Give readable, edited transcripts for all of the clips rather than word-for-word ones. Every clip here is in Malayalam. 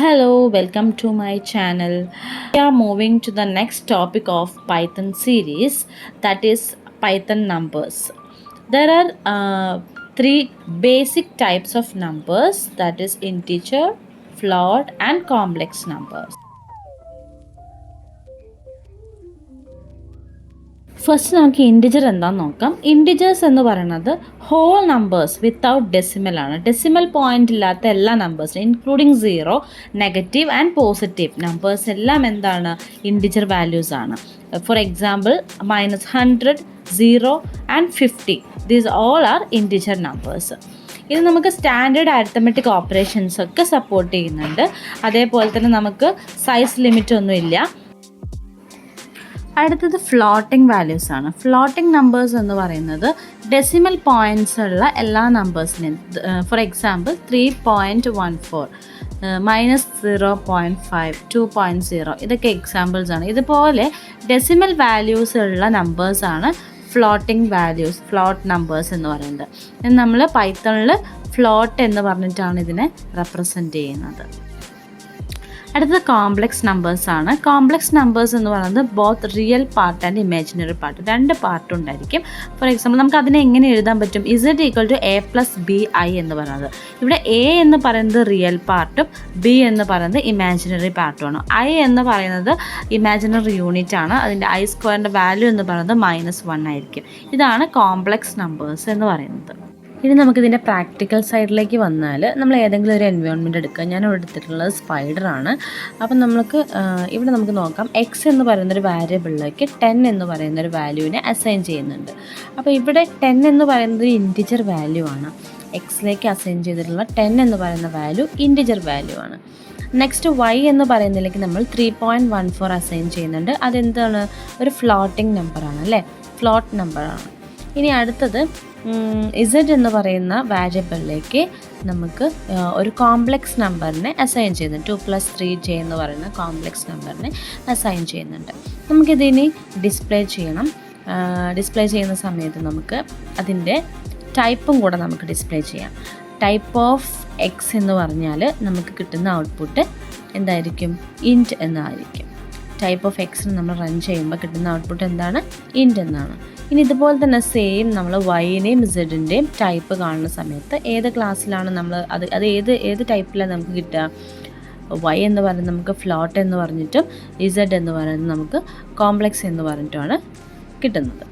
Hello, welcome to my channel. We are moving to the next topic of Python series, that is Python numbers. There are three basic types of numbers, that is integer, float and complex numbers. First നമുക്ക് ഇൻറ്റിജർ എന്താണെന്ന് നോക്കാം. ഇൻറ്റിജേഴ്സ് എന്ന് പറയുന്നത് ഹോൾ നമ്പേഴ്സ് വിത്തൗട്ട് ഡെസിമൽ ആണ്. ഡെസിമൽ പോയിന്റ് ഇല്ലാത്ത എല്ലാ നമ്പേഴ്സും including 0, negative and positive numbers എല്ലാം എന്താണ്, ഇൻറ്റിജർ വാല്യൂസ് ആണ്. For example -100, 0 and 50, these all are integer numbers. ഇത് നമുക്ക് സ്റ്റാൻഡേർഡ് അരിത്തമെറ്റിക് ഓപ്പറേഷൻസ് ഒക്കെ സപ്പോർട്ട് ചെയ്യുന്നുണ്ട്. അതേപോലെ തന്നെ നമുക്ക് സൈസ് ലിമിറ്റ് ഒന്നുമില്ല. അടുത്തത് ഫ്ലോട്ടിംഗ് വാല്യൂസ് ആണ്. ഫ്ലോട്ടിംഗ് നമ്പേഴ്സ് എന്ന് പറയുന്നത് ഡെസിമൽ പോയിൻറ്റ്സ് ഉള്ള എല്ലാ നമ്പേഴ്സിനെയും, ഫോർ എക്സാമ്പിൾ 3.14, -0.5, 2.0, ഇതൊക്കെ എക്സാമ്പിൾസ് ആണ്. ഇതുപോലെ ഡെസിമൽ വാല്യൂസ് ഉള്ള നമ്പേഴ്സാണ് ഫ്ലോട്ടിംഗ് വാല്യൂസ്, ഫ്ലോട്ട് നമ്പേഴ്സ് എന്ന് പറയുന്നത്. നമ്മൾ പൈത്തണിൽ ഫ്ലോട്ട് എന്ന് പറഞ്ഞിട്ടാണ് ഇതിനെ റെപ്രസെൻറ്റ് ചെയ്യുന്നത്. അടുത്തത് കോംപ്ലക്സ് നമ്പേഴ്സ് ആണ്. കോംപ്ലക്സ് നമ്പേഴ്സ് എന്ന് പറയുന്നത് both real part and imaginary part, രണ്ട് പാർട്ട് ഉണ്ടായിരിക്കും. ഫോർ എക്സാമ്പിൾ നമുക്ക് അതിനെ എങ്ങനെ എഴുതാൻ പറ്റും, Z = A + BI എന്ന് പറയുന്നത്. ഇവിടെ A എന്ന് പറയുന്നത് റിയൽ പാർട്ടും B എന്ന് പറയുന്നത് ഇമാജിനറി പാർട്ടുമാണ്. I എന്ന് പറയുന്നത് ഇമാജിനറി യൂണിറ്റ് ആണ്. അതിൻ്റെ I² വാല്യൂ എന്ന് പറയുന്നത് -1 ആയിരിക്കും. ഇതാണ് കോംപ്ലക്സ് നമ്പേഴ്സ് എന്ന് പറയുന്നത്. ഇനി നമുക്കിതിൻ്റെ പ്രാക്ടിക്കൽ സൈഡിലേക്ക് വന്നാൽ നമ്മൾ ഏതെങ്കിലും ഒരു എൻവയോൺമെൻറ്റ് എടുക്കുക. ഞാൻ ഇവിടെ എടുത്തിട്ടുള്ളത് സ്പൈഡറാണ്. അപ്പം ഇവിടെ നമുക്ക് നോക്കാം, എക്സ് എന്ന് പറയുന്നൊരു വാരിയബിളിലേക്ക് 10 എന്ന് പറയുന്നൊരു വാല്യൂവിനെ അസൈൻ ചെയ്യുന്നുണ്ട്. അപ്പോൾ ഇവിടെ 10 എന്ന് പറയുന്നത് ഇൻറ്റിജർ വാല്യൂ ആണ്. എക്സിലേക്ക് അസൈൻ ചെയ്തിട്ടുള്ള 10 എന്ന് പറയുന്ന വാല്യൂ ഇൻറ്റിജർ വാല്യൂ ആണ്. നെക്സ്റ്റ് y എന്ന് പറയുന്നതിലേക്ക് നമ്മൾ 3.14 അസൈൻ ചെയ്യുന്നുണ്ട്. അതെന്താണ്, ഒരു ഫ്ലോട്ടിംഗ് നമ്പറാണ് അല്ലേ, ഫ്ലോട്ട് നമ്പറാണ്. ഇനി അടുത്തത് Z എന്ന് പറയുന്ന വാരിയബിളിലേക്ക് നമുക്ക് ഒരു കോംപ്ലക്സ് നമ്പറിനെ അസൈൻ ചെയ്യുന്നുണ്ട്. 2 + 3j എന്ന് പറയുന്ന കോംപ്ലക്സ് നമ്പറിനെ അസൈൻ ചെയ്യുന്നുണ്ട്. നമുക്കിതിനി ഡിസ്പ്ലേ ചെയ്യണം. ഡിസ്പ്ലേ ചെയ്യുന്ന സമയത്ത് നമുക്ക് അതിൻ്റെ ടൈപ്പും കൂടെ നമുക്ക് ഡിസ്പ്ലേ ചെയ്യാം. ടൈപ്പ് ഓഫ് എക്സ് എന്ന് പറഞ്ഞാൽ നമുക്ക് കിട്ടുന്ന ഔട്ട്പുട്ട് എന്തായിരിക്കും, ഇൻറ്റ് എന്നായിരിക്കും. ടൈപ്പ് ഓഫ് എക്സിന് നമ്മൾ റൺ ചെയ്യുമ്പോൾ കിട്ടുന്ന ഔട്ട്പുട്ട് എന്താണ്, ഇൻറ്റ് എന്നാണ്. ഇനി ഇതുപോലെ തന്നെ സെയിം നമ്മൾ വൈനെയും സെഡിൻ്റെയും ടൈപ്പ് കാണുന്ന സമയത്ത് ഏത് ക്ലാസ്സിലാണ് നമ്മൾ അത് ഏത് ടൈപ്പിലാണ് നമുക്ക് കിട്ടുക, വൈ എന്ന് പറയുന്നത് നമുക്ക് ഫ്ലോട്ട് എന്ന് പറഞ്ഞിട്ടും ഇസഡ് എന്ന് പറയുന്നത് നമുക്ക് കോംപ്ലക്സ് എന്ന് പറഞ്ഞിട്ടുമാണ് കിട്ടുന്നത്.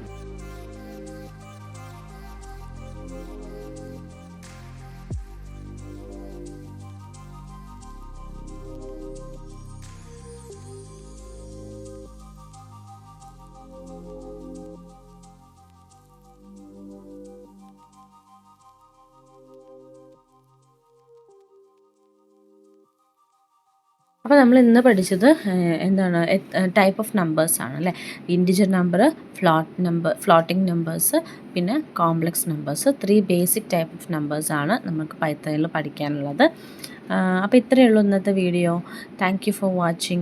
അപ്പോൾ നമ്മൾ ഇന്ന് പഠിച്ചത് എന്താണ്, ടൈപ്പ് ഓഫ് നമ്പേഴ്സ് ആണ് അല്ലേ. ഇൻറ്റിജർ നമ്പർ, ഫ്ലോട്ടിംഗ് നമ്പേഴ്സ്, പിന്നെ complex numbers. 3 basic type of നമ്പേഴ്സാണ് നമുക്ക് പൈത്തണിൽ പഠിക്കാനുള്ളത്. അപ്പോൾ ഇത്രയേ ഉള്ളൂ ഇന്നത്തെ video. Thank you for watching.